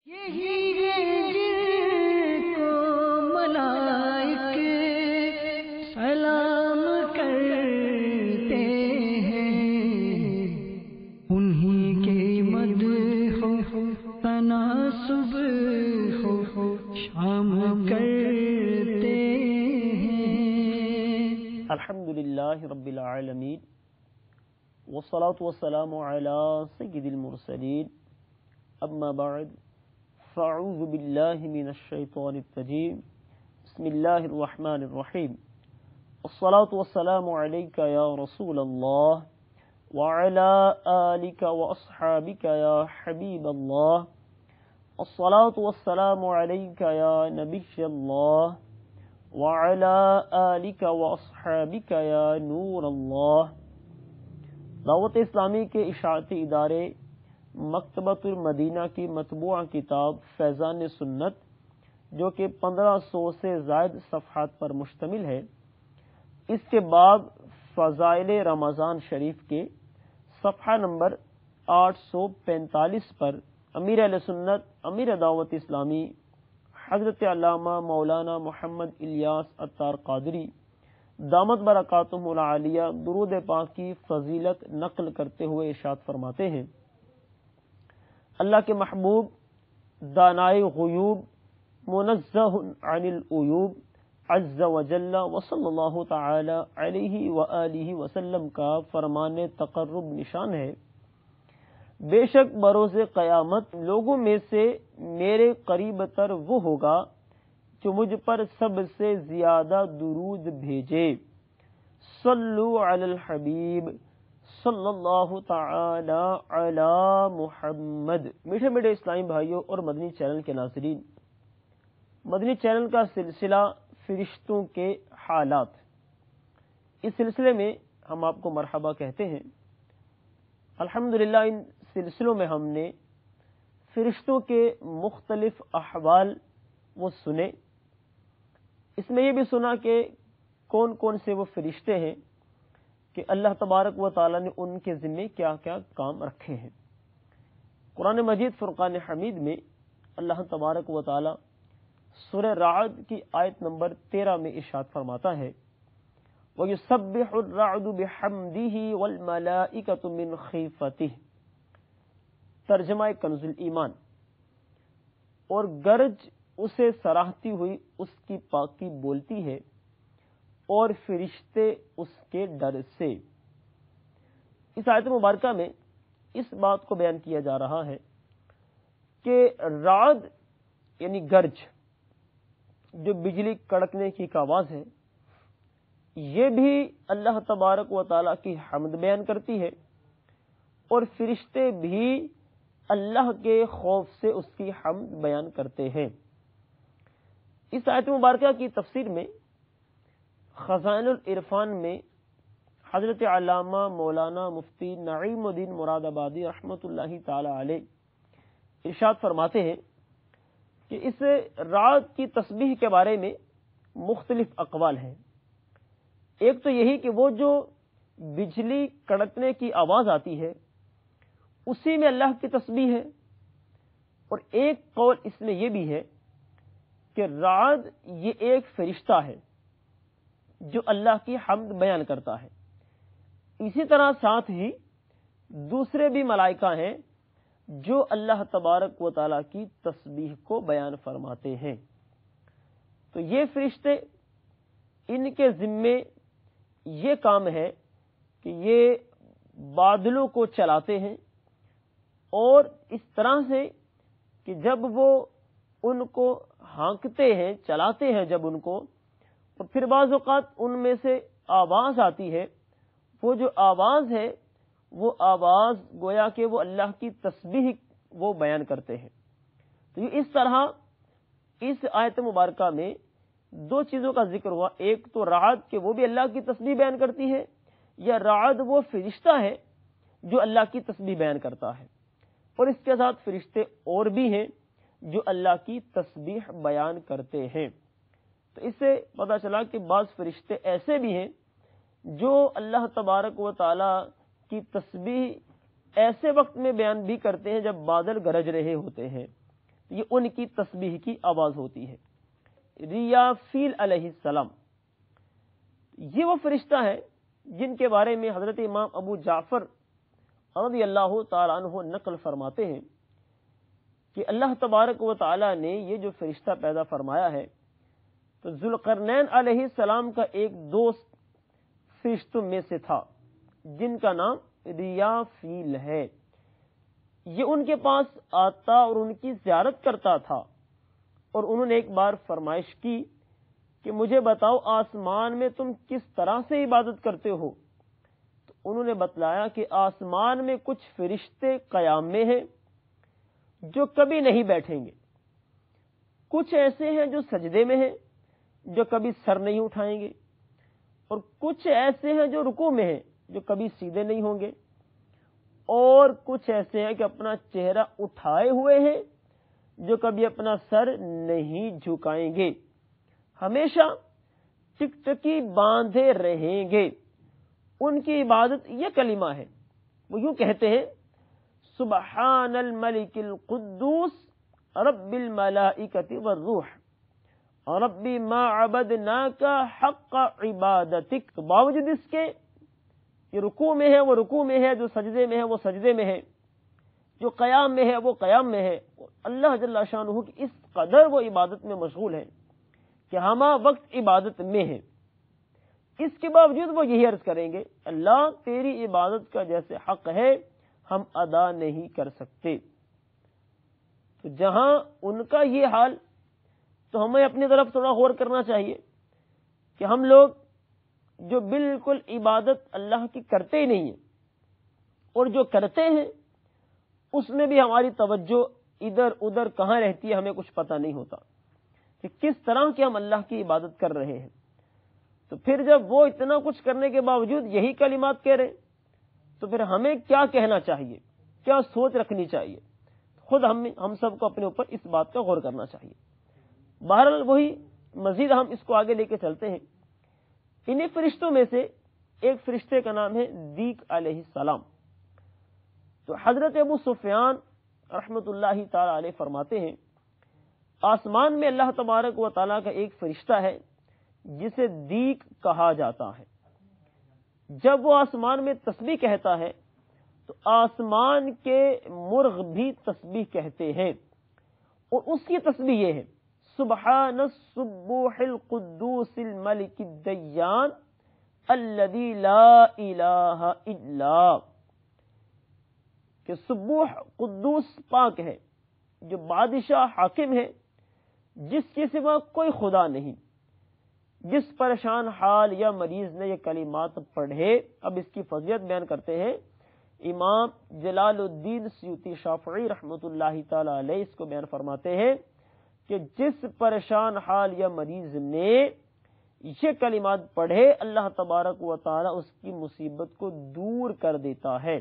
یہی ہے جن کو ملائکے سلام کرتے ہیں، انہی کی مدح ہو تناسب ہو شام کرتے ہیں۔ الحمدللہ رب العالمین والصلاة والسلام علی سید المرسلین، اما بعد فاعوذ باللہ من الشیطان الرجیم، بسم اللہ الرحمن الرحیم، الصلاة والسلام علیک یا رسول اللہ وعلی آلک واصحابک یا حبیب اللہ، الصلاة والسلام علیک یا نبی اللہ وعلی آلک واصحابک یا نور اللہ۔ دعوت اسلامی کے اشاعتی ادارے مکتبۃ المدینہ کی مطبوعہ کتاب فیضان سنت، جو کہ 1500 سے زائد صفحات پر مشتمل ہے، اس کے باب فضائل رمضان شریف کے صفحہ نمبر 845 پر امیر اہل سنت، امیر دعوت اسلامی حضرت علامہ مولانا محمد الیاس عطار قادری دامت برکاتہم العالیہ درود پاک کی فضیلت نقل کرتے ہوئے ارشاد فرماتے ہیں، اللہ کے محبوب دانائے غیوب منزہ عن العیوب عز وجل وصلی اللہ تعالی علیہ وآلہ وسلم کا فرمان تقرب نشان ہے، بے شک بروز قیامت لوگوں میں سے میرے قریب تر وہ ہوگا جو مجھ پر سب سے زیادہ درود بھیجے۔ صلو علی الحبیب صلی اللہ تعالی علی محمد۔ میٹھے میٹھے اسلامی بھائیوں اور مدنی چینل کے ناظرین، مدنی چینل کا سلسلہ فرشتوں کے حالات، اس سلسلے میں ہم آپ کو مرحبا کہتے ہیں۔ الحمدللہ ان سلسلوں میں ہم نے فرشتوں کے مختلف احوال وہ سنے، اس میں یہ بھی سنا کہ کون کون سے وہ فرشتے ہیں کہ اللہ تبارک و تعالی نے ان کے ذمے کیا کیا کام رکھے ہیں۔ قرآن مجید فرقان حمید میں اللہ تبارک و تعالی سورہ رعد کی آیت نمبر 13 میں ارشاد فرماتا ہے، وَيُسَبِّحُ الرَّعْدُ بِحَمْدِهِ وَالْمَلَائِكَةُ مِنْ خِيفَتِهِ۔ ترجمہ کنز ایمان، اور گرج اسے سراہتی ہوئی اس کی پاکی بولتی ہے اور فرشتے اس کے ڈر سے۔ اس آیت مبارکہ میں اس بات کو بیان کیا جا رہا ہے کہ رعد یعنی گرج، جو بجلی کڑکنے کی آواز ہے، یہ بھی اللہ تبارک و تعالیٰ کی حمد بیان کرتی ہے، اور فرشتے بھی اللہ کے خوف سے اس کی حمد بیان کرتے ہیں۔ اس آیت مبارکہ کی تفسیر میں خزائن العرفان میں حضرت علامہ مولانا مفتی نعیم الدین مراد آبادی رحمۃ اللہ تعالی علیہ ارشاد فرماتے ہیں کہ اس رعد کی تسبیح کے بارے میں مختلف اقوال ہیں۔ ایک تو یہی کہ وہ جو بجلی کڑکنے کی آواز آتی ہے اسی میں اللہ کی تسبیح ہے، اور ایک قول اس میں یہ بھی ہے کہ رعد یہ ایک فرشتہ ہے جو اللہ کی حمد بیان کرتا ہے۔ اسی طرح ساتھ ہی دوسرے بھی ملائکہ ہیں جو اللہ تبارک و تعالیٰ کی تسبیح کو بیان فرماتے ہیں۔ تو یہ فرشتے، ان کے ذمے یہ کام ہے کہ یہ بادلوں کو چلاتے ہیں، اور اس طرح سے کہ جب وہ ان کو ہانکتے ہیں، چلاتے ہیں جب ان کو، اور پھر بعض اوقات ان میں سے آواز آتی ہے، وہ جو آواز ہے وہ آواز گویا کہ وہ اللہ کی تسبیح وہ بیان کرتے ہیں۔ تو یہ اس طرح اس آیت مبارکہ میں دو چیزوں کا ذکر ہوا، ایک تو رعد کہ وہ بھی اللہ کی تسبیح بیان کرتی ہے، یا رعد وہ فرشتہ ہے جو اللہ کی تسبیح بیان کرتا ہے، اور اس کے ساتھ فرشتے اور بھی ہیں جو اللہ کی تسبیح بیان کرتے ہیں۔ تو اس سے پتہ چلا کہ بعض فرشتے ایسے بھی ہیں جو اللہ تبارک و تعالی کی تسبیح ایسے وقت میں بیان بھی کرتے ہیں جب بادل گرج رہے ہوتے ہیں، یہ ان کی تسبیح کی آواز ہوتی ہے۔ ریافیل علیہ السلام، یہ وہ فرشتہ ہے جن کے بارے میں حضرت امام ابو جعفر رضی اللہ تعالیٰ عنہ نقل فرماتے ہیں کہ اللہ تبارک و تعالیٰ نے یہ جو فرشتہ پیدا فرمایا ہے تو ذوالقرنین علیہ السلام کا ایک دوست فرشتوں میں سے تھا جن کا نام ریافیل ہے۔ یہ ان کے پاس آتا اور ان کی زیارت کرتا تھا، اور انہوں نے ایک بار فرمائش کی کہ مجھے بتاؤ آسمان میں تم کس طرح سے عبادت کرتے ہو؟ تو انہوں نے بتلایا کہ آسمان میں کچھ فرشتے قیام میں ہیں جو کبھی نہیں بیٹھیں گے، کچھ ایسے ہیں جو سجدے میں ہیں جو کبھی سر نہیں اٹھائیں گے، اور کچھ ایسے ہیں جو رکوع میں ہیں جو کبھی سیدھے نہیں ہوں گے، اور کچھ ایسے ہیں کہ اپنا چہرہ اٹھائے ہوئے ہیں جو کبھی اپنا سر نہیں جھکائیں گے، ہمیشہ ٹکٹکی باندھے رہیں گے۔ ان کی عبادت یہ کلمہ ہے، وہ یوں کہتے ہیں سبحان الملک القدوس رب الملائکۃ والروح رب ما عبدناک حق عبادتک۔ تو باوجود اس کے یہ رکوع میں ہے وہ رکوع میں ہے، جو سجدے میں ہے وہ سجدے میں ہے، جو قیام میں ہے وہ قیام میں ہے، اللہ جل شانہ کی اس قدر وہ عبادت میں مشغول ہے کہ ہمہ وقت عبادت میں ہے۔ اس کے باوجود وہ یہی عرض کریں گے اللہ تیری عبادت کا جیسے حق ہے ہم ادا نہیں کر سکتے۔ تو جہاں ان کا یہ حال، تو ہمیں اپنی طرف تھوڑا غور کرنا چاہیے کہ ہم لوگ جو بالکل عبادت اللہ کی کرتے ہی نہیں ہیں، اور جو کرتے ہیں اس میں بھی ہماری توجہ ادھر ادھر کہاں رہتی ہے ہمیں کچھ پتہ نہیں ہوتا کہ کس طرح کی ہم اللہ کی عبادت کر رہے ہیں۔ تو پھر جب وہ اتنا کچھ کرنے کے باوجود یہی کلمات کہہ رہے تو پھر ہمیں کیا کہنا چاہیے، کیا سوچ رکھنی چاہیے؟ خود ہم سب کو اپنے اوپر اس بات کا غور کرنا چاہیے۔ بہرحال وہی مزید ہم اس کو آگے لے کے چلتے ہیں۔ انہیں فرشتوں میں سے ایک فرشتے کا نام ہے دیک علیہ السلام۔ تو حضرت ابو سفیان رحمۃ اللہ تعالی علیہ فرماتے ہیں آسمان میں اللہ تبارک و تعالیٰ کا ایک فرشتہ ہے جسے دیک کہا جاتا ہے۔ جب وہ آسمان میں تسبیح کہتا ہے تو آسمان کے مرغ بھی تسبیح کہتے ہیں، اور اس کی تسبیح یہ ہے سبحان السبوح القدوس الملک الدیان الذی لا الہ الا، کہ سبوح قدوس پاک ہے جو بادشاہ حاکم ہے جس کے سوا کوئی خدا نہیں۔ جس پریشان حال یا مریض نے یہ کلمات پڑھے، اب اس کی فضیلت بیان کرتے ہیں امام جلال الدین سیوطی شافعی رحمۃ اللہ تعالی علیہ، اس کو بیان فرماتے ہیں کہ جس پریشان حال یا مریض نے یہ کلمات پڑھے اللہ تبارک و تعالی اس کی مصیبت کو دور کر دیتا ہے۔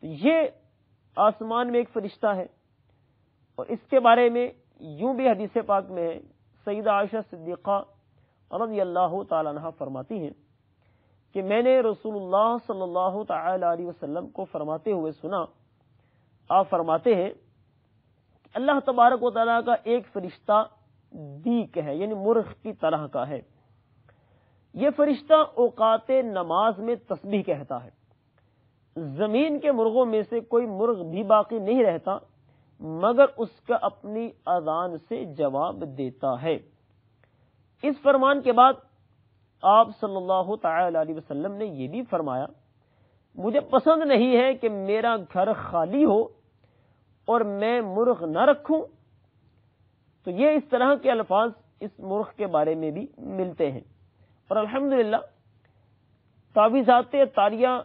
تو یہ آسمان میں ایک فرشتہ ہے، اور اس کے بارے میں یوں بھی حدیث پاک میں ہے، سیدہ عائشہ صدیقہ رضی اللہ تعالی عنہ فرماتی ہیں کہ میں نے رسول اللہ صلی اللہ تعالی علیہ وسلم کو فرماتے ہوئے سنا، آپ فرماتے ہیں اللہ تبارک و تعالیٰ کا ایک فرشتہ دیک ہے، یعنی مرغ کی طرح کا ہے۔ یہ فرشتہ اوقات نماز میں تسبیح کہتا ہے۔ زمین کے مرغوں میں سے کوئی مرغ بھی باقی نہیں رہتا مگر اس کا اپنی اذان سے جواب دیتا ہے۔ اس فرمان کے بعد آپ صلی اللہ تعالی علیہ وسلم نے یہ بھی فرمایا مجھے پسند نہیں ہے کہ میرا گھر خالی ہو اور میں مرغ نہ رکھوں۔ تو یہ اس طرح کے الفاظ اس مرغ کے بارے میں بھی ملتے ہیں، اور الحمدللہ تعویذات طاریہ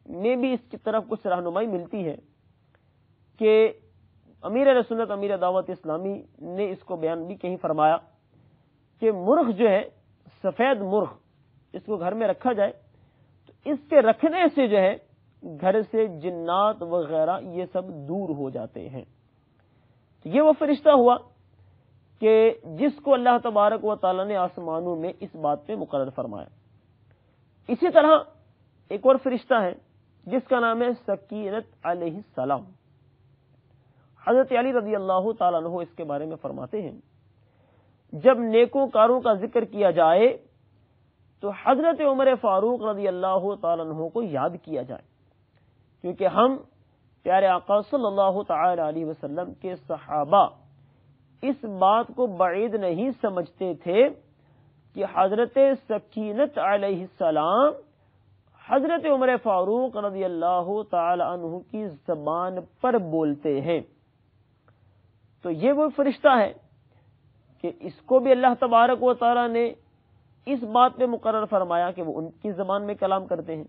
میں بھی اس کی طرف کچھ رہنمائی ملتی ہے کہ امیر سنت امیر دعوت اسلامی نے اس کو بیان بھی کہیں فرمایا کہ مرغ جو ہے، سفید مرغ، اس کو گھر میں رکھا جائے تو اس کے رکھنے سے جو ہے گھر سے جنات وغیرہ یہ سب دور ہو جاتے ہیں۔ تو یہ وہ فرشتہ ہوا کہ جس کو اللہ تبارک و تعالی نے آسمانوں میں اس بات پہ مقرر فرمایا۔ اسی طرح ایک اور فرشتہ ہے جس کا نام ہے سکینت علیہ السلام۔ حضرت علی رضی اللہ تعالیٰ عنہ اس کے بارے میں فرماتے ہیں جب نیکوکاروں کا ذکر کیا جائے تو حضرت عمر فاروق رضی اللہ تعالیٰ عنہ کو یاد کیا جائے، کیونکہ ہم پیارے آقا صلی اللہ تعالی علیہ وسلم کے صحابہ اس بات کو بعید نہیں سمجھتے تھے کہ حضرت سکینت علیہ السلام حضرت عمر فاروق رضی اللہ تعالی عنہ کی زبان پر بولتے ہیں، تو یہ وہ فرشتہ ہے کہ اس کو بھی اللہ تبارک و تعالی نے اس بات پہ مقرر فرمایا کہ وہ ان کی زبان میں کلام کرتے ہیں۔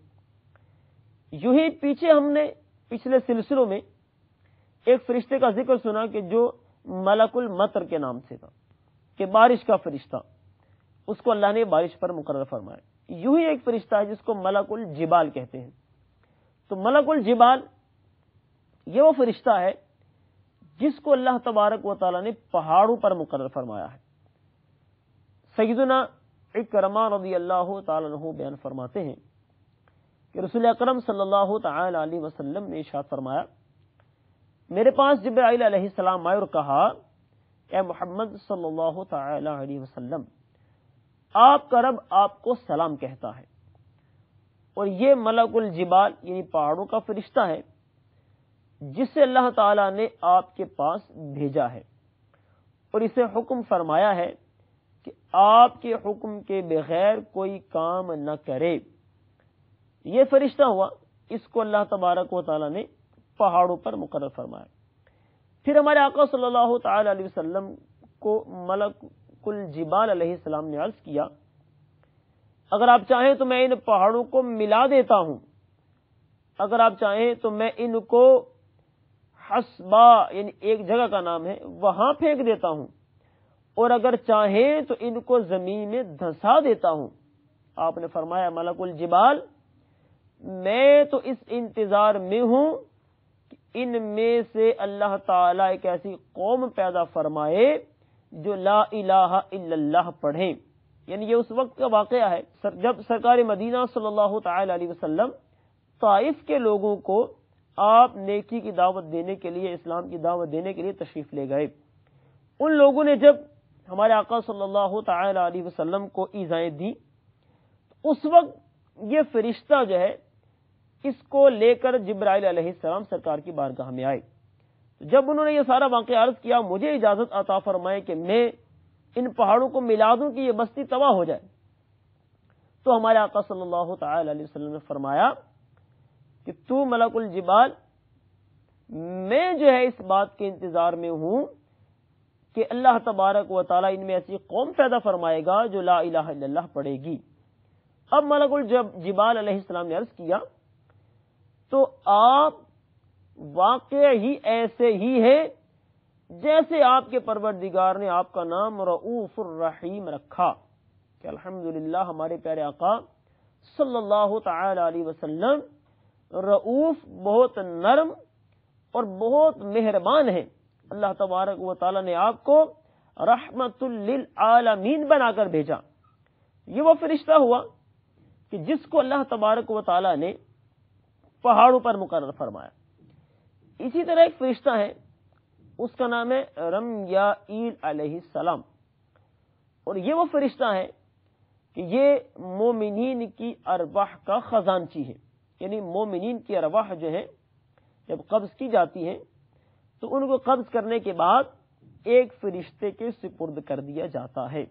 یوں ہی پیچھے ہم نے پچھلے سلسلوں میں ایک فرشتے کا ذکر سنا کہ جو ملک المطر کے نام سے تھا، کہ بارش کا فرشتہ، اس کو اللہ نے بارش پر مقرر فرمایا۔ یوں ہی ایک فرشتہ ہے جس کو ملک الجبال کہتے ہیں، تو ملک الجبال یہ وہ فرشتہ ہے جس کو اللہ تبارک و تعالی نے پہاڑوں پر مقرر فرمایا ہے۔ سیدنا اکرمہ رضی اللہ تعالی عنہ بیان فرماتے ہیں کہ رسول اکرم صلی اللہ تعالی علیہ وسلم نے ارشاد فرمایا، میرے پاس جبرائیل علیہ السلام آئے اور کہا، اے محمد صلی اللہ تعالی علیہ وسلم، آپ کا رب آپ کو سلام کہتا ہے، اور یہ ملک الجبال یعنی پہاڑوں کا فرشتہ ہے جسے اللہ تعالی نے آپ کے پاس بھیجا ہے، اور اسے حکم فرمایا ہے کہ آپ کے حکم کے بغیر کوئی کام نہ کرے۔ یہ فرشتہ ہوا، اس کو اللہ تبارک و تعالی نے پہاڑوں پر مقرر فرمایا۔ پھر ہمارے آقا صلی اللہ تعالی علیہ وسلم کو ملک الجبال علیہ السلام نے عرض کیا، اگر آپ چاہیں تو میں ان پہاڑوں کو ملا دیتا ہوں، اگر آپ چاہیں تو میں ان کو حسبا یعنی ایک جگہ کا نام ہے وہاں پھینک دیتا ہوں، اور اگر چاہیں تو ان کو زمین میں دھسا دیتا ہوں۔ آپ نے فرمایا، ملک الجبال، میں تو اس انتظار میں ہوں کہ ان میں سے اللہ تعالیٰ ایک ایسی قوم پیدا فرمائے جو لا الہ الا اللہ پڑھیں۔ یعنی یہ اس وقت کا واقعہ ہے جب سرکار مدینہ صلی اللہ تعالی علیہ وسلم طائف کے لوگوں کو آپ نیکی کی دعوت دینے کے لیے، اسلام کی دعوت دینے کے لیے تشریف لے گئے۔ ان لوگوں نے جب ہمارے آقا صلی اللہ تعالی علیہ وسلم کو ایذائیں دی، اس وقت یہ فرشتہ جو ہے اس کو لے کر جبرائیل علیہ السلام سرکار کی بارگاہ میں آئے۔ جب انہوں نے یہ سارا واقعہ عرض کیا، مجھے اجازت عطا فرمائے کہ میں ان پہاڑوں کو ملا دوں کہ یہ بستی تباہ ہو جائے، تو ہمارے آقا صلی اللہ تعالی علیہ وسلم نے فرمایا کہ تو ملک الجبال، میں جو ہے اس بات کے انتظار میں ہوں کہ اللہ تبارک و تعالی ان میں ایسی قوم پیدا فرمائے گا جو لا الہ الا اللہ پڑھے گی۔ اب ملک الجبال علیہ السلام نے عرض کیا، تو آپ واقع ہی ایسے ہی ہیں جیسے آپ کے پروردگار نے آپ کا نام رؤوف الرحیم رکھا، کہ الحمدللہ ہمارے پیارے آقا صلی اللہ تعالی علیہ وسلم رؤوف بہت نرم اور بہت مہربان ہیں۔ اللہ تبارک و تعالی نے آپ کو رحمت للعالمین بنا کر بھیجا۔ یہ وہ فرشتہ ہوا کہ جس کو اللہ تبارک و تعالی نے پہاڑوں پر مقرر فرمایا۔ اسی طرح ایک فرشتہ ہے، اس کا نام ہے رمیائیل علیہ السلام، اور یہ وہ فرشتہ ہے کہ یہ مومنین کی ارواح کا خزانچی ہے۔ یعنی مومنین کی ارواح جو ہے جب قبض کی جاتی ہے تو ان کو قبض کرنے کے بعد ایک فرشتے کے سپرد کر دیا جاتا ہے،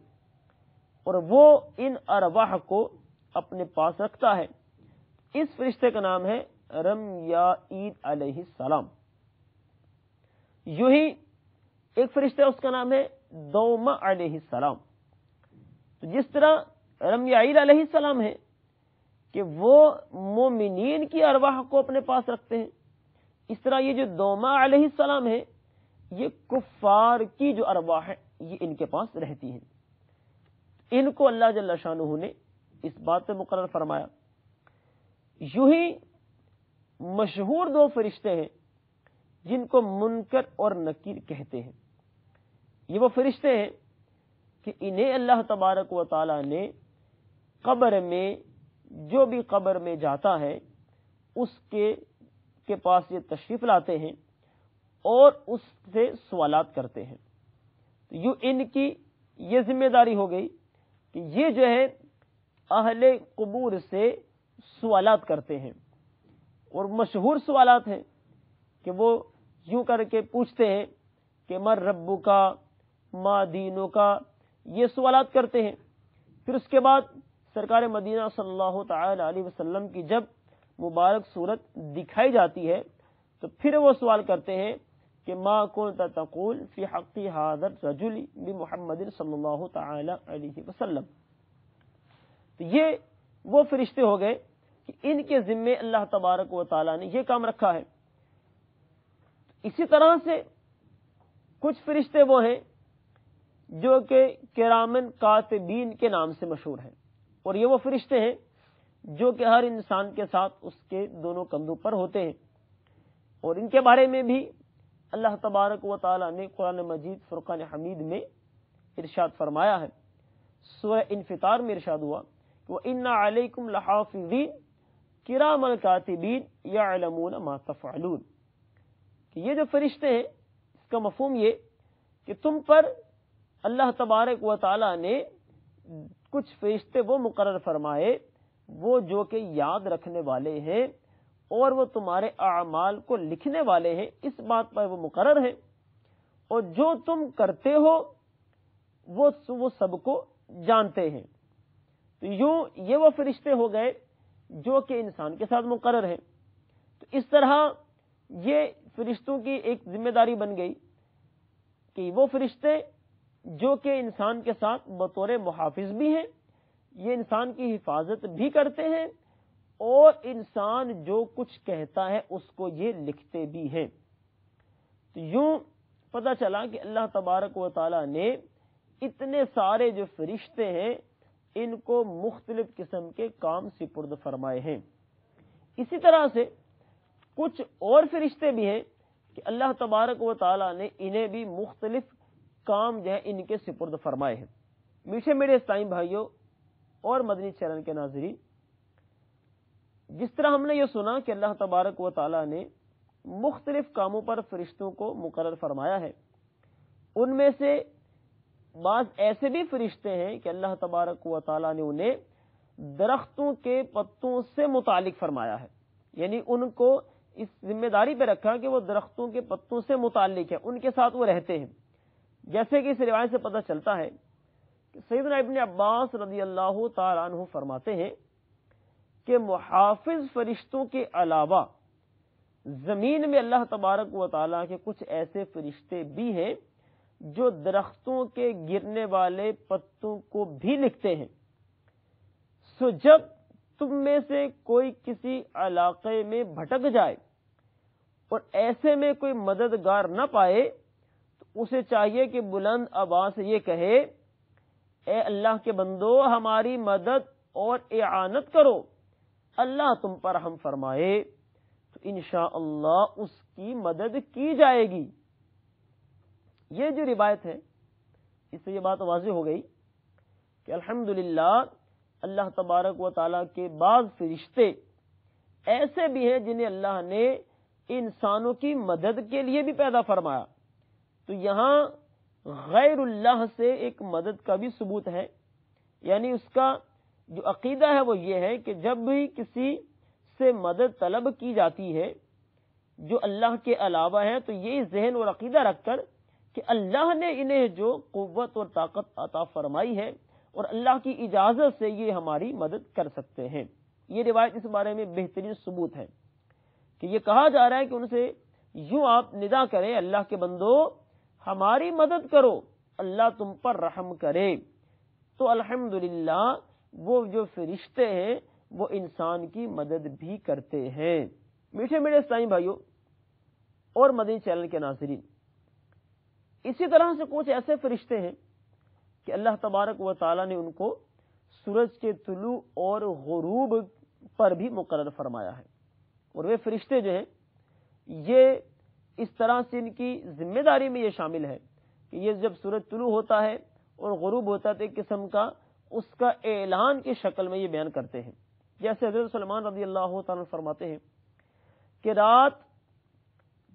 اور وہ ان ارواح کو اپنے پاس رکھتا ہے۔ اس فرشتے کا نام ہے رمیائیل علیہ السلام۔ یوں ہی ایک فرشتہ اس کا نام ہے دوما علیہ السلام۔ تو جس طرح رمیائیل علیہ السلام ہے کہ وہ مومنین کی ارواح کو اپنے پاس رکھتے ہیں، اس طرح یہ جو دوما علیہ السلام ہے یہ کفار کی جو ارواح ہے یہ ان کے پاس رہتی ہیں۔ ان کو اللہ جل شانہ نے اس بات پہ مقرر فرمایا۔ یوں ہی مشہور دو فرشتے ہیں جن کو منکر اور نکیر کہتے ہیں۔ یہ وہ فرشتے ہیں کہ انہیں اللہ تبارک و تعالی نے قبر میں، جو بھی قبر میں جاتا ہے اس کے پاس یہ تشریف لاتے ہیں اور اس سے سوالات کرتے ہیں۔ تو یوں ان کی یہ ذمہ داری ہو گئی کہ یہ جو ہے اہل قبور سے سوالات کرتے ہیں، اور مشہور سوالات ہیں کہ وہ یوں کر کے پوچھتے ہیں کہ مر ربو کا، ما دینوں کا، یہ سوالات کرتے ہیں۔ پھر اس کے بعد سرکار مدینہ صلی اللہ تعالی علیہ وسلم کی جب مبارک صورت دکھائی جاتی ہے تو پھر وہ سوال کرتے ہیں کہ ما کنت تقول فی حق ھذا الرجل بمحمد صلی اللہ تعالی علیہ وسلم۔ تو یہ وہ فرشتے ہو گئے کہ ان کے ذمے اللہ تبارک و تعالی نے یہ کام رکھا ہے۔ اسی طرح سے کچھ فرشتے وہ ہیں جو کہ کرامن کاتبین کے نام سے مشہور ہیں، اور یہ وہ فرشتے ہیں جو کہ ہر انسان کے ساتھ اس کے دونوں کندھوں پر ہوتے ہیں، اور ان کے بارے میں بھی اللہ تبارک و تعالی نے قرآن مجید فرقان حمید میں ارشاد فرمایا ہے۔ سورہ انفطار میں ارشاد ہوا کہ وَإِنَّ عَلَيْكُمْ لَحَافِظِينَ كِرَامًا كَاتِبِينَ يَعْلَمُونَ مَا تَفْعَلُونَ، کہ یہ جو فرشتے ہیں اس کا مفہوم یہ کہ تم پر اللہ تبارک و تعالی نے کچھ فرشتے وہ مقرر فرمائے وہ جو کہ یاد رکھنے والے ہیں، اور وہ تمہارے اعمال کو لکھنے والے ہیں، اس بات پر وہ مقرر ہیں، اور جو تم کرتے ہو وہ سب کو جانتے ہیں۔ تو یوں یہ وہ فرشتے ہو گئے جو کہ انسان کے ساتھ مقرر ہیں۔ تو اس طرح یہ فرشتوں کی ایک ذمہ داری بن گئی کہ وہ فرشتے جو کہ انسان کے ساتھ بطور محافظ بھی ہیں، یہ انسان کی حفاظت بھی کرتے ہیں، اور انسان جو کچھ کہتا ہے اس کو یہ لکھتے بھی ہیں۔ تو یوں پتہ چلا کہ اللہ تبارک و تعالی نے اتنے سارے جو فرشتے ہیں ان کو مختلف قسم کے کام سپرد فرمائے ہیں۔ اسی طرح سے کچھ اور فرشتے بھی ہیں کہ اللہ تبارک و تعالی نے انہیں بھی مختلف کام جو ہے ان کے سپرد فرمائے ہیں۔ میٹھے میرے اسلامی بھائیوں اور مدنی چینل کے ناظرین، جس طرح ہم نے یہ سنا کہ اللہ تبارک و تعالی نے مختلف کاموں پر فرشتوں کو مقرر فرمایا ہے، ان میں سے بعض ایسے بھی فرشتے ہیں کہ اللہ تبارک و تعالی نے انہیں درختوں کے پتوں سے متعلق فرمایا ہے، یعنی ان کو اس ذمہ داری پہ رکھا کہ وہ درختوں کے پتوں سے متعلق ہے، ان کے ساتھ وہ رہتے ہیں۔ جیسے کہ اس روایت سے پتہ چلتا ہے کہ سیدنا ابن عباس رضی اللہ تعالی عنہ فرماتے ہیں کہ محافظ فرشتوں کے علاوہ زمین میں اللہ تبارک و تعالیٰ کے کچھ ایسے فرشتے بھی ہیں جو درختوں کے گرنے والے پتوں کو بھی لکھتے ہیں۔ سو جب تم میں سے کوئی کسی علاقے میں بھٹک جائے اور ایسے میں کوئی مددگار نہ پائے تو اسے چاہیے کہ بلند آواز سے یہ کہے، اے اللہ کے بندو ہماری مدد اور اعانت کرو، اللہ تم پر رحم فرمائے، تو انشاءاللہ اس کی مدد کی جائے گی۔ یہ جو روایت ہے اس سے یہ بات واضح ہو گئی کہ الحمدللہ اللہ تبارک و تعالیٰ کے بعض فرشتے ایسے بھی ہیں جنہیں اللہ نے انسانوں کی مدد کے لیے بھی پیدا فرمایا۔ تو یہاں غیر اللہ سے ایک مدد کا بھی ثبوت ہے، یعنی اس کا جو عقیدہ ہے وہ یہ ہے کہ جب بھی کسی سے مدد طلب کی جاتی ہے جو اللہ کے علاوہ ہے تو یہ ذہن اور عقیدہ رکھ کر کہ اللہ نے انہیں جو قوت اور طاقت عطا فرمائی ہے اور اللہ کی اجازت سے یہ ہماری مدد کر سکتے ہیں۔ یہ روایت اس بارے میں بہترین ثبوت ہے کہ یہ کہا جا رہا ہے کہ ان سے یوں آپ ندا کریں، اللہ کے بندو ہماری مدد کرو، اللہ تم پر رحم کرے، تو الحمدللہ وہ جو فرشتے ہیں وہ انسان کی مدد بھی کرتے ہیں۔ میٹھے میٹھے اسلامی بھائیوں اور مدنی چینل کے ناظرین، اسی طرح سے کچھ ایسے فرشتے ہیں کہ اللہ تبارک و تعالی نے ان کو سورج کے طلوع اور غروب پر بھی مقرر فرمایا ہے، اور وہ فرشتے جو ہیں یہ اس طرح سے ان کی ذمہ داری میں یہ شامل ہے کہ یہ جب سورج طلوع ہوتا ہے اور غروب ہوتا ہے تو ایک قسم کا اس کا اعلان کی شکل میں یہ بیان کرتے ہیں۔ جیسے حضرت سلمان رضی اللہ تعالیٰ فرماتے ہیں کہ رات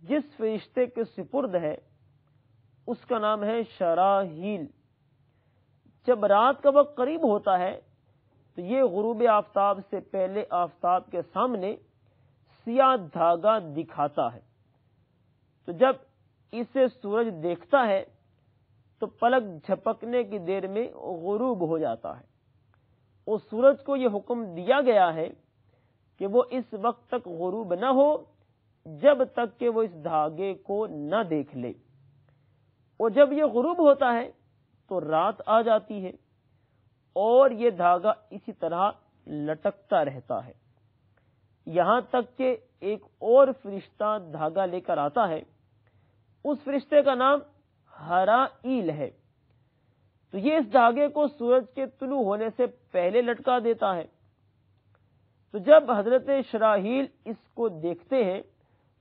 جس فرشتے کے سپرد ہے اس کا نام ہے شراحیل۔ جب رات کا وقت قریب ہوتا ہے تو یہ غروب آفتاب سے پہلے آفتاب کے سامنے سیاہ دھاگا دکھاتا ہے، تو جب اسے سورج دیکھتا ہے تو پلک جھپکنے کی دیر میں غروب ہو جاتا ہے، اور سورج کو یہ حکم دیا گیا ہے کہ وہ اس وقت تک غروب نہ ہو جب تک کہ وہ اس دھاگے کو نہ دیکھ لے، اور جب یہ غروب ہوتا ہے تو رات آ جاتی ہے اور یہ دھاگا اسی طرح لٹکتا رہتا ہے، یہاں تک کہ ایک اور فرشتہ دھاگا لے کر آتا ہے۔ اس فرشتے کا نام حرائیل ہے، تو یہ اس دھاگے کو سورج کے طلوع ہونے سے پہلے لٹکا دیتا ہے۔ تو جب حضرت شراحیل اس کو دیکھتے ہیں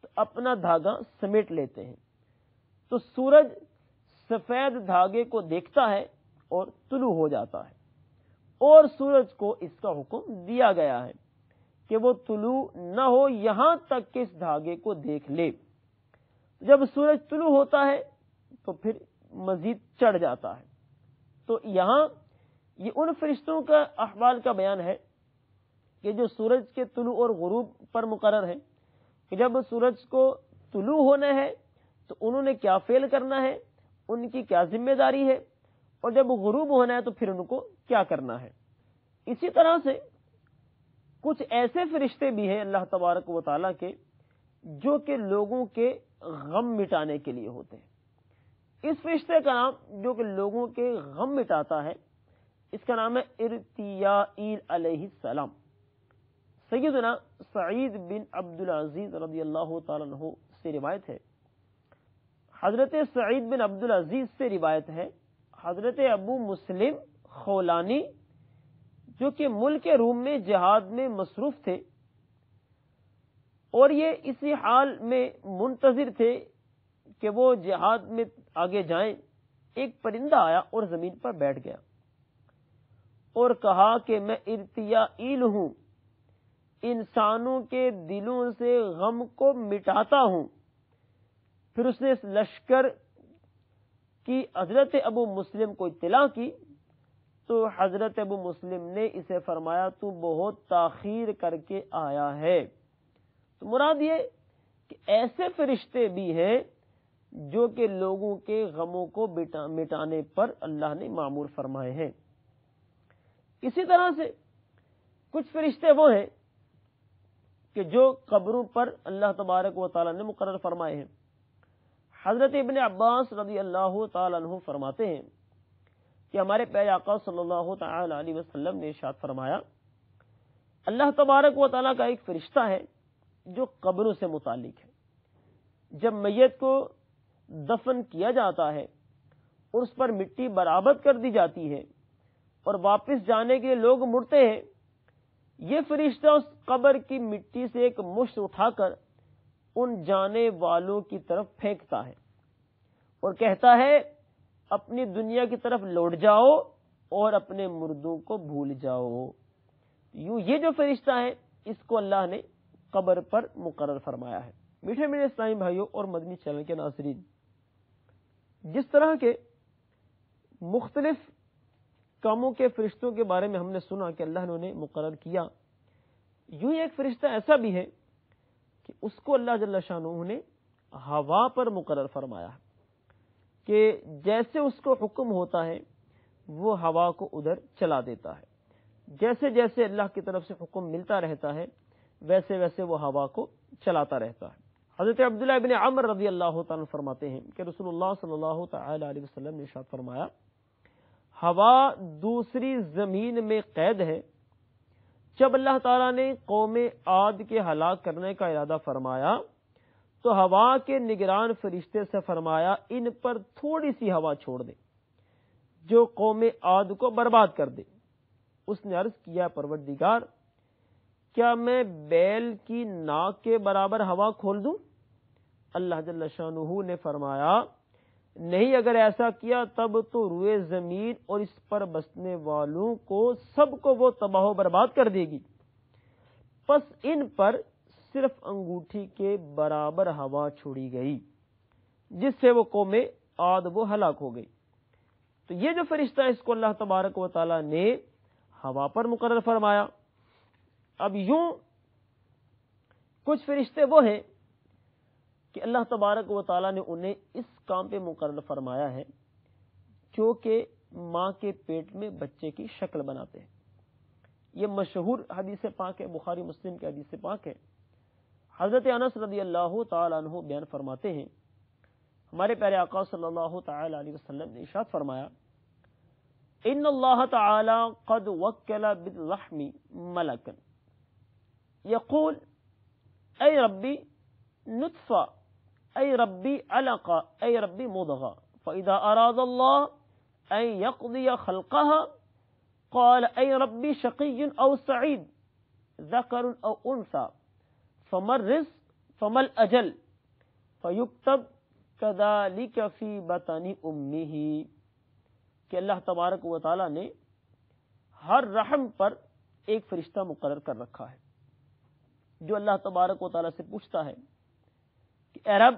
تو اپنا دھاگا سمیٹ لیتے ہیں، تو سورج سفید دھاگے کو دیکھتا ہے اور طلوع ہو جاتا ہے، اور سورج کو اس کا حکم دیا گیا ہے کہ وہ طلوع نہ ہو یہاں تک کہ اس دھاگے کو دیکھ لے۔ جب سورج طلوع ہوتا ہے تو پھر مزید چڑھ جاتا ہے۔ تو یہاں یہ ان فرشتوں کا احوال کا بیان ہے کہ جو سورج کے طلوع اور غروب پر مقرر ہے، کہ جب سورج کو طلوع ہونا ہے تو انہوں نے کیا فعل کرنا ہے، ان کی کیا ذمہ داری ہے، اور جب غروب ہونا ہے تو پھر ان کو کیا کرنا ہے۔ اسی طرح سے کچھ ایسے فرشتے بھی ہیں اللہ تبارک و تعالیٰ کے جو کہ لوگوں کے غم مٹانے کے لیے ہوتے ہیں۔ اس فرشتے کا نام جو کہ لوگوں کے غم مٹاتا ہے، اس کا نام ہے ارتیائیل علیہ السلام۔ سیدنا سعید بن عبدالعزیز رضی اللہ تعالیٰ عنہ سے روایت ہے، حضرت سعید بن عبدالعزیز سے روایت ہے، حضرت ابو مسلم خولانی جو کہ ملک روم میں جہاد میں مصروف تھے، اور یہ اسی حال میں منتظر تھے کہ وہ جہاد میں آگے جائیں، ایک پرندہ آیا اور زمین پر بیٹھ گیا اور کہا کہ میں ارتیائیل ہوں، انسانوں کے دلوں سے غم کو مٹاتا ہوں۔ پھر اس نے اس لشکر کی حضرت ابو مسلم کو اطلاع کی، تو حضرت ابو مسلم نے اسے فرمایا تو بہت تاخیر کر کے آیا ہے۔ تو مراد یہ کہ ایسے فرشتے بھی ہیں جو کہ لوگوں کے غموں کو مٹانے پر اللہ نے معمور فرمائے ہیں۔ اسی طرح سے کچھ فرشتے وہ ہیں کہ جو قبروں پر اللہ تبارک و تعالیٰ نے مقرر فرمائے ہیں۔ حضرت ابن عباس رضی اللہ تعالیٰ عنہ فرماتے ہیں کہ ہمارے پیارے آقا صلی اللہ تعالی علیہ وسلم نے ارشاد فرمایا، اللہ تبارک و تعالیٰ کا ایک فرشتہ ہے جو قبروں سے متعلق ہے۔ جب میت کو دفن کیا جاتا ہے اور اس پر مٹی برآمد کر دی جاتی ہے اور واپس جانے کے لیے لوگ مڑتے ہیں، یہ فرشتہ اس قبر کی مٹی سے ایک مشت اٹھا کر ان جانے والوں کی طرف پھینکتا ہے اور کہتا ہے اپنی دنیا کی طرف لوٹ جاؤ اور اپنے مردوں کو بھول جاؤ۔ یوں یہ جو فرشتہ ہے اس کو اللہ نے قبر پر مقرر فرمایا ہے۔ میٹھے میٹھے اسلامی بھائیوں اور مدنی چینل کے ناظرین، جس طرح کے مختلف کاموں کے فرشتوں کے بارے میں ہم نے سنا کہ اللہ نے انہیں مقرر کیا، یوں ہی ایک فرشتہ ایسا بھی ہے کہ اس کو اللہ جل شانہ نے ہوا پر مقرر فرمایا ہے کہ جیسے اس کو حکم ہوتا ہے وہ ہوا کو ادھر چلا دیتا ہے، جیسے جیسے اللہ کی طرف سے حکم ملتا رہتا ہے ویسے ویسے وہ ہوا کو چلاتا رہتا ہے۔ حضرت عبداللہ ابن عمر رضی اللہ تعالیٰ فرماتے ہیں کہ رسول اللہ صلی اللہ تعالی علیہ وسلم نے ارشاد فرمایا، ہوا دوسری زمین میں قید ہے۔ جب اللہ تعالیٰ نے قوم عاد کے ہلاک کرنے کا ارادہ فرمایا تو ہوا کے نگران فرشتے سے فرمایا ان پر تھوڑی سی ہوا چھوڑ دے جو قوم عاد کو برباد کر دے۔ اس نے عرض کیا پروردگار، کیا میں بیل کی ناک کے برابر ہوا کھول دوں؟ اللہ جل شانہ نے فرمایا نہیں، اگر ایسا کیا تب تو روئے زمین اور اس پر بسنے والوں کو سب کو وہ تباہ و برباد کر دے گی، پس ان پر صرف انگوٹھی کے برابر ہوا چھوڑی گئی، جس سے وہ قوم عاد وہ ہلاک ہو گئی۔ تو یہ جو فرشتہ ہے اس کو اللہ تبارک و تعالی نے ہوا پر مقرر فرمایا۔ اب یوں کچھ فرشتے وہ ہیں کہ اللہ تبارک و تعالی نے انہیں اس کام پہ مقرر فرمایا ہے جو کہ ماں کے پیٹ میں بچے کی شکل بناتے ہیں۔ یہ مشہور حدیث پاک ہے، بخاری مسلم کی حدیث پاک ہے۔ حضرت انس رضی اللہ تعالی عنہ بیان فرماتے ہیں، ہمارے پیارے آقا صلی اللہ تعالی علیہ وسلم نے ارشاد فرمایا، ان اللہ تعالی قد وکل بالرحم ملکا یقول اے ربی نطفہ، اے ربی علقہ، اے ربی مضغہ، فاذا اراد اللہ ان یقضی خلقها قال اے ربی شقی او سعید ذکر او انثى فما الرزق فما الاجل فیکتب کذالک فی بطن امہ، کہ اللہ تبارک و تعالی نے ہر رحم پر ایک فرشتہ مقرر کر رکھا ہے جو اللہ تبارک و تعالی سے پوچھتا ہے کہ اے رب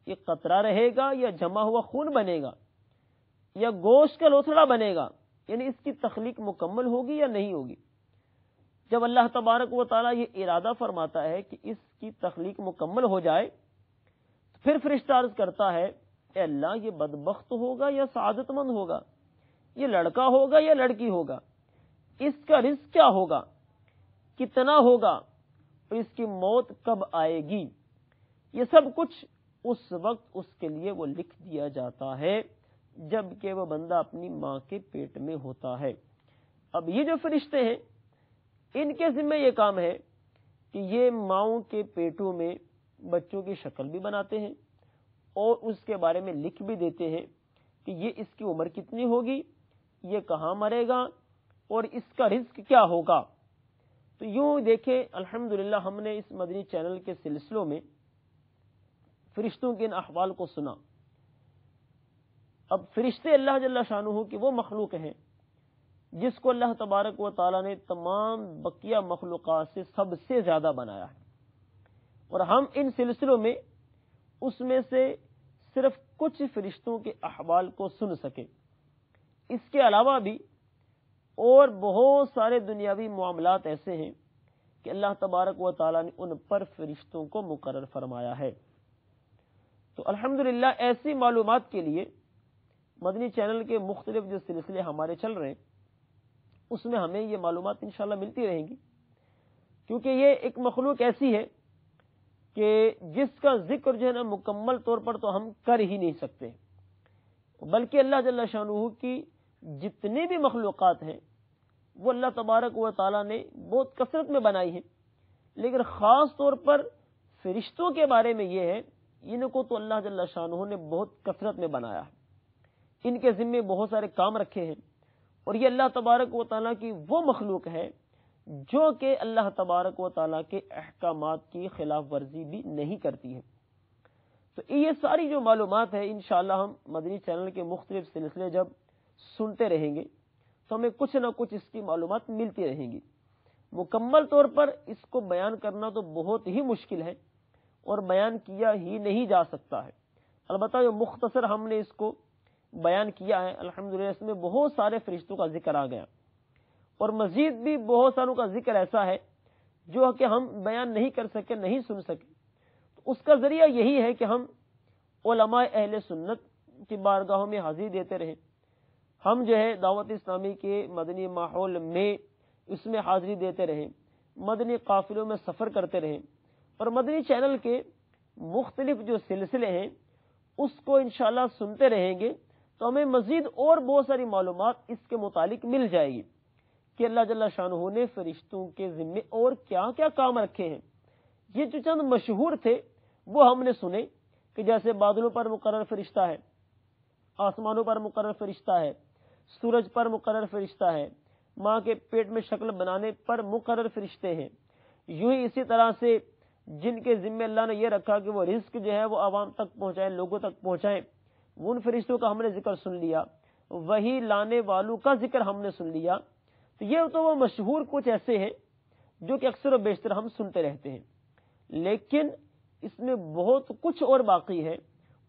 یہ قطرہ رہے گا یا جمع ہوا خون بنے گا یا گوشت کا لوتھڑا بنے گا، یعنی اس کی تخلیق مکمل ہوگی یا نہیں ہوگی۔ جب اللہ تبارک و تعالی یہ ارادہ فرماتا ہے کہ اس کی تخلیق مکمل ہو جائے تو پھر فرشتہ عرض کرتا ہے اے اللہ یہ بدبخت ہوگا یا سعادت مند ہوگا، یہ لڑکا ہوگا یا لڑکی ہوگا، اس کا رزق کیا ہوگا، کتنا ہوگا، اور اس کی موت کب آئے گی، یہ سب کچھ اس وقت اس کے لیے وہ لکھ دیا جاتا ہے جب کہ وہ بندہ اپنی ماں کے پیٹ میں ہوتا ہے۔ اب یہ جو فرشتے ہیں ان کے ذمہ یہ کام ہے کہ یہ ماؤں کے پیٹوں میں بچوں کی شکل بھی بناتے ہیں اور اس کے بارے میں لکھ بھی دیتے ہیں کہ یہ اس کی عمر کتنی ہوگی، یہ کہاں مرے گا اور اس کا رزق کیا ہوگا۔ تو یوں دیکھیں الحمدللہ ہم نے اس مدنی چینل کے سلسلوں میں فرشتوں کے ان احوال کو سنا۔ اب فرشتے اللہ جل شانہ کی وہ مخلوق ہیں جس کو اللہ تبارک و تعالی نے تمام بقیہ مخلوقات سے سب سے زیادہ بنایا ہے، اور ہم ان سلسلوں میں اس میں سے صرف کچھ فرشتوں کے احوال کو سن سکے۔ اس کے علاوہ بھی اور بہت سارے دنیاوی معاملات ایسے ہیں کہ اللہ تبارک و تعالی نے ان پر فرشتوں کو مقرر فرمایا ہے۔ تو الحمدللہ ایسی معلومات کے لیے مدنی چینل کے مختلف جو سلسلے ہمارے چل رہے ہیں اس میں ہمیں یہ معلومات انشاءاللہ ملتی رہیں گی، کیونکہ یہ ایک مخلوق ایسی ہے کہ جس کا ذکر جو ہے نا مکمل طور پر تو ہم کر ہی نہیں سکتے، بلکہ اللہ جل شانہ کی جتنی بھی مخلوقات ہیں وہ اللہ تبارک و تعالیٰ نے بہت کثرت میں بنائی ہیں، لیکن خاص طور پر فرشتوں کے بارے میں یہ ہے ان کو تو اللہ جل شانہ نے بہت کثرت میں بنایا ہے، ان کے ذمے بہت سارے کام رکھے ہیں، اور یہ اللہ تبارک و تعالیٰ کی وہ مخلوق ہے جو کہ اللہ تبارک و تعالیٰ کے احکامات کی خلاف ورزی بھی نہیں کرتی ہے۔ تو یہ ساری جو معلومات ہے انشاءاللہ ہم مدنی چینل کے مختلف سلسلے جب سنتے رہیں گے تو ہمیں کچھ نہ کچھ اس کی معلومات ملتی رہیں گی۔ مکمل طور پر اس کو بیان کرنا تو بہت ہی مشکل ہے اور بیان کیا ہی نہیں جا سکتا ہے، البتہ جو مختصر ہم نے اس کو بیان کیا ہے الحمدللہ اس میں بہت سارے فرشتوں کا ذکر آ گیا، اور مزید بھی بہت ساروں کا ذکر ایسا ہے جو کہ ہم بیان نہیں کر سکے، نہیں سن سکے۔ تو اس کا ذریعہ یہی ہے کہ ہم علماء اہل سنت کی بارگاہوں میں حاضری دیتے رہیں، ہم جو ہے دعوت اسلامی کے مدنی ماحول میں اس میں حاضری دیتے رہیں، مدنی قافلوں میں سفر کرتے رہیں، اور مدنی چینل کے مختلف جو سلسلے ہیں اس کو انشاءاللہ سنتے رہیں گے تو ہمیں مزید اور بہت ساری معلومات اس کے متعلق مل جائے گی کہ اللہ جل شانہ نے فرشتوں کے ذمے اور کیا کیا کام رکھے ہیں۔ یہ جو چند مشہور تھے وہ ہم نے سنے کہ جیسے بادلوں پر مقرر فرشتہ ہے، آسمانوں پر مقرر فرشتہ ہے، سورج پر مقرر فرشتہ ہے، ماں کے پیٹ میں شکل بنانے پر مقرر فرشتے ہیں، یوں ہی اسی طرح سے جن کے ذمے اللہ نے یہ رکھا کہ وہ رزق جو ہے وہ عوام تک پہنچائیں، لوگوں تک پہنچائیں، ان فرشتوں کا ہم نے ذکر سن لیا، وہی لانے والوں کا ذکر ہم نے سن لیا۔ تو یہ تو وہ مشہور کچھ ایسے ہیں جو کہ اکثر و بیشتر ہم سنتے رہتے ہیں، لیکن اس میں بہت کچھ اور باقی ہے،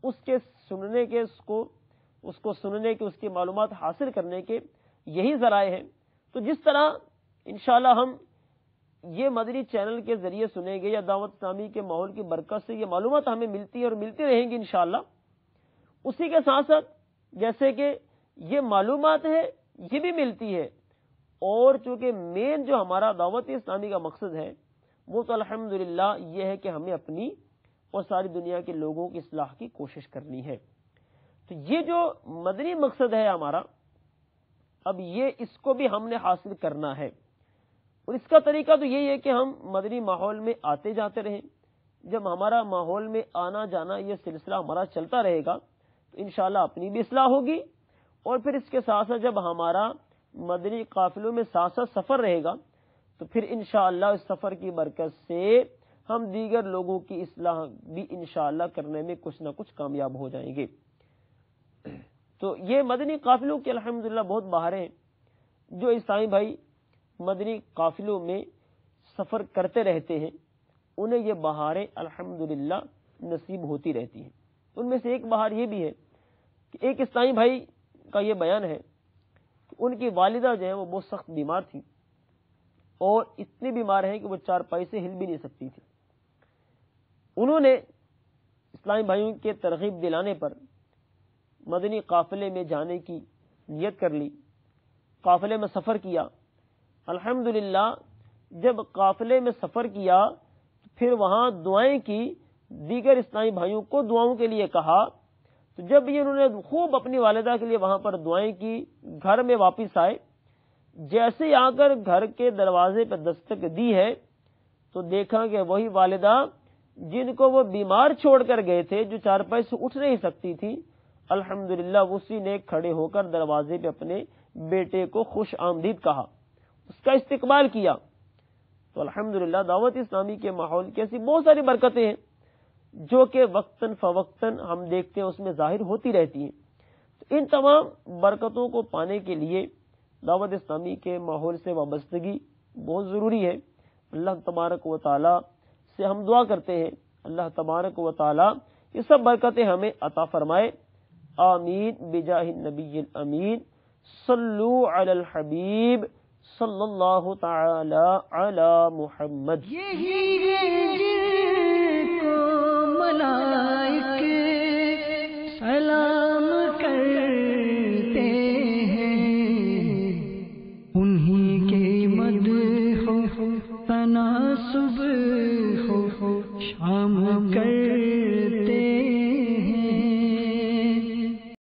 اس کے سننے کے، اس کو سننے کے، اس کی معلومات حاصل کرنے کے یہی ذرائع ہیں۔ تو جس طرح انشاءاللہ ہم یہ مدنی چینل کے ذریعے سنیں گے یا دعوت اسلامی کے ماحول کی برکت سے یہ معلومات ہمیں ملتی ہے اور ملتی رہیں گی انشاءاللہ، اسی کے ساتھ ساتھ جیسے کہ یہ معلومات ہے یہ بھی ملتی ہے، اور چونکہ مین جو ہمارا دعوت اسلامی کا مقصد ہے وہ تو الحمدللہ یہ ہے کہ ہمیں اپنی اور ساری دنیا کے لوگوں کی اصلاح کی کوشش کرنی ہے۔ تو یہ جو مدنی مقصد ہے ہمارا، اب یہ اس کو بھی ہم نے حاصل کرنا ہے، اور اس کا طریقہ تو یہی ہے کہ ہم مدنی ماحول میں آتے جاتے رہیں۔ جب ہمارا ماحول میں آنا جانا یہ سلسلہ ہمارا چلتا رہے گا تو انشاءاللہ اپنی بھی اصلاح ہوگی، اور پھر اس کے ساتھ ساتھ جب ہمارا مدنی قافلوں میں ساتھ ساتھ سفر رہے گا تو پھر انشاءاللہ اس سفر کی برکت سے ہم دیگر لوگوں کی اصلاح بھی انشاءاللہ کرنے میں کچھ نہ کچھ کامیاب ہو جائیں گے۔ تو یہ مدنی قافلوں کی الحمدللہ بہت بہاریں ہیں۔ جو عیسائی بھائی مدنی قافلوں میں سفر کرتے رہتے ہیں انہیں یہ بہاریں الحمدللہ نصیب ہوتی رہتی ہیں۔ ان میں سے ایک بہار یہ بھی ہے کہ ایک عیسائی بھائی کا یہ بیان ہے کہ ان کی والدہ جو ہے وہ بہت سخت بیمار تھی، اور اتنی بیمار ہیں کہ وہ چارپائی سے ہل بھی نہیں سکتی تھی۔ انہوں نے اسلامی بھائیوں کے ترغیب دلانے پر مدنی قافلے میں جانے کی نیت کر لی، قافلے میں سفر کیا۔ الحمدللہ جب قافلے میں سفر کیا پھر وہاں دعائیں کی، دیگر اسلامی بھائیوں کو دعاؤں کے لیے کہا، تو جب یہ انہوں نے خوب اپنی والدہ کے لیے وہاں پر دعائیں کی، گھر میں واپس آئے، جیسے ہی آ کر گھر کے دروازے پہ دستک دی ہے تو دیکھا کہ وہی والدہ جن کو وہ بیمار چھوڑ کر گئے تھے، جو چارپائی سے اٹھ نہیں سکتی تھی، الحمدللہ اسی نے کھڑے ہو کر دروازے پہ اپنے بیٹے کو خوش آمدید کہا، اس کا استقبال کیا۔ تو الحمدللہ دعوت اسلامی کے ماحول کی ایسی بہت ساری برکتیں ہیں جو کہ وقتاً فوقتاً ہم دیکھتے ہیں اس میں ظاہر ہوتی رہتی ہیں۔ تو ان تمام برکتوں کو پانے کے لیے دعوت اسلامی کے ماحول سے وابستگی بہت ضروری ہے۔ اللہ تبارک و تعالی سے ہم دعا کرتے ہیں اللہ تبارک و تعالی یہ سب برکتیں ہمیں عطا فرمائے، آمین بجاہ النبی الامین، صلو علی الحبیب صلی اللہ تعالی علی محمد۔ یہی ہے